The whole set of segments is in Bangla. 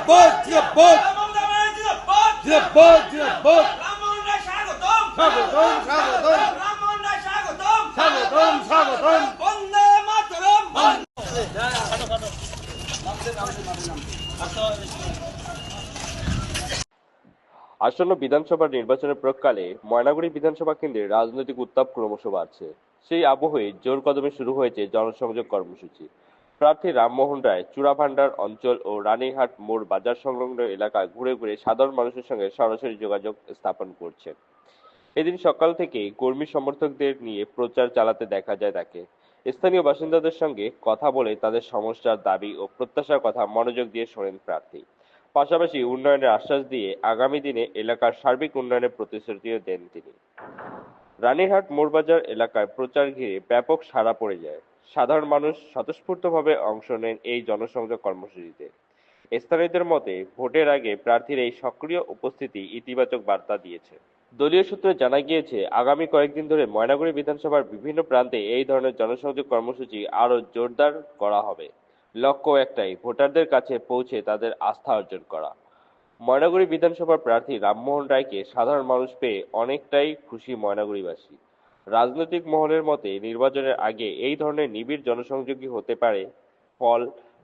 জিন্দাবাদ জিন্দাবাদ জিন্দাবাদ জিন্দাবাদ স্বাগতম স্বাগতম স্বাগতম স্বাগতম বন্দে মাতরম। আসন্ন বিধানসভা নির্বাচনের প্রকালে ময়নাগুড়ি বিধানসভা কেন্দ্রে রাজনৈতিক উত্তাপ ক্রমশ বাড়ছে। সেই আবহে জোর কদমে শুরু হয়েছে জনসংযোগ কর্মসূচি। প্রার্থী রামমোহন রায় চূড়াভান্ডার অঞ্চল ও রানীহাট মোড় বাজার সংলগ্ন এলাকায় ঘুরে ঘুরে সাধারণ মানুষের সঙ্গে সরাসরি যোগাযোগ স্থাপন করছেন। এদিন সকাল থেকে কর্মী সমর্থকদের নিয়ে প্রচার চালাতে দেখা যায় তাকে। স্থানীয় বাসিন্দাদের সঙ্গে কথা বলে তাদের সমস্যার দাবি ও প্রত্যাশার কথা মনোযোগ দিয়ে শোনেন প্রার্থী। পাশাপাশি উন্নয়নের আশ্বাস দিয়ে আগামী দিনে এলাকার সার্বিক উন্নয়নের প্রতিশ্রুতিও দেন তিনি। রানীহাট মোড়বাজার এলাকায় প্রচার ঘিরে ব্যাপক সাড়া পড়ে যায়। সাধারণ মানুষ স্বতঃস্ফূর্তভাবে অংশ নেন এই জনসংযোগ কর্মসূচিতে। স্থানীয়দের মতে ভোটের আগে প্রার্থীর এই সক্রিয় উপস্থিতি ইতিবাচক বার্তা দিয়েছে। দলীয় সূত্রে জানা গিয়েছে আগামী কয়েকদিন ধরে ময়নাগুড়ি বিধানসভার বিভিন্ন প্রান্তে এই ধরনের জনসংযোগ কর্মসূচি আরো জোরদার করা হবে। লক্ষ্য একটাই, ভোটারদের কাছে পৌঁছে তাদের আস্থা অর্জন করা। ময়নাগুড়ি বিধানসভার প্রার্থী রামমোহন রায়কে সাধারণ মানুষ পেয়ে অনেকটাই খুশি ময়নাগুড়িবাসী। রাজনৈতিক মহলের মতে নির্বাচনের আগে এই ধরনের নিবিড় জনসংযোগই হতে পারে ফল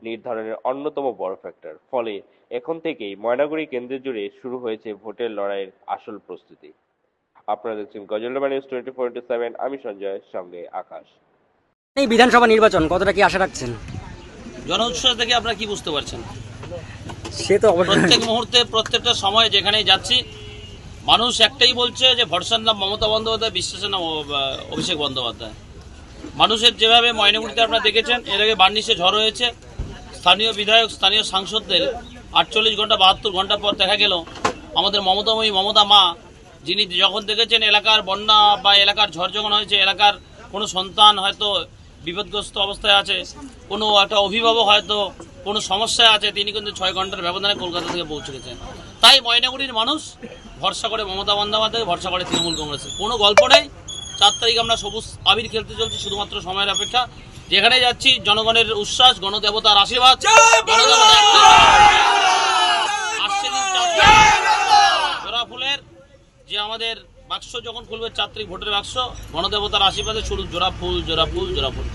নির্ধারণের অন্যতম বড় ফ্যাক্টর। ফলে এখন থেকেই ময়নাগুড়ি কেন্দ্র জুড়ে শুরু হয়েছে ভোটের লড়াইয়ের আসল প্রস্তুতি। আপনারা দেখছেন গজলডোবা নিউজ 24/7। আমি সঞ্জয়, সঙ্গে আকাশ। এই বিধানসভা নির্বাচন কতটা কি আশা রাখছেন? জন উৎসাহ থেকে আপনারা কি বুঝতে পারছেন? সে তো প্রত্যেক মুহূর্তে প্রত্যেকটা সময়ে যেখানেই যাচ্ছি মানুষ একটাই বলছে যে ভরসার নাম মমতা বন্দ্যোপাধ্যায়, বিশ্বাসের নাম অভিষেক বন্দ্যোপাধ্যায়। মানুষের যেভাবে ময়নাগুড়িতে আপনারা দেখেছেন, এর আগে বার্নিশে ঝড় হয়েছে, স্থানীয় বিধায়ক স্থানীয় সাংসদদের 48 ঘন্টা 72 ঘন্টা পর দেখা গেল আমাদের মমতাময়ী মমতা মা, যিনি যখন দেখেছেন এলাকার বন্যা বা এলাকার ঝড় যখন হয়েছে, এলাকার কোনো সন্তান হয়তো বিপদগ্রস্ত অবস্থায় আছে, কোনো একটা অভিভাবক হয়তো কোনো সমস্যায় আছে, তিনি কিন্তু 6 ঘন্টার ব্যবধানে কলকাতা থেকে পৌঁছে গেছেন। তাই ময়নাগুড়ির মানুষ ভরসা করে মমতা বন্দ্যোপাধ্যায়, ভরসা করে তৃণমূল কংগ্রেসের। কোনো গল্প নেই। 4 তারিখ আমরা সবুজ আবির খেলতে চলছি, শুধুমাত্র সময়ের অপেক্ষা। যেখানে যাচ্ছি জনগণের উচ্ছ্বাস, গণদেবতার আশীর্বাদ। আসছে দিন 4 তারিখ জোড়া ফুলের যে আমাদের বাক্স যখন খুলবে 4 তারিখ ভোটের বাক্স, গণদেবতার আশীর্বাদে শুরু জোড়া ফুল জোড়া ফুল জোড়া ফুল।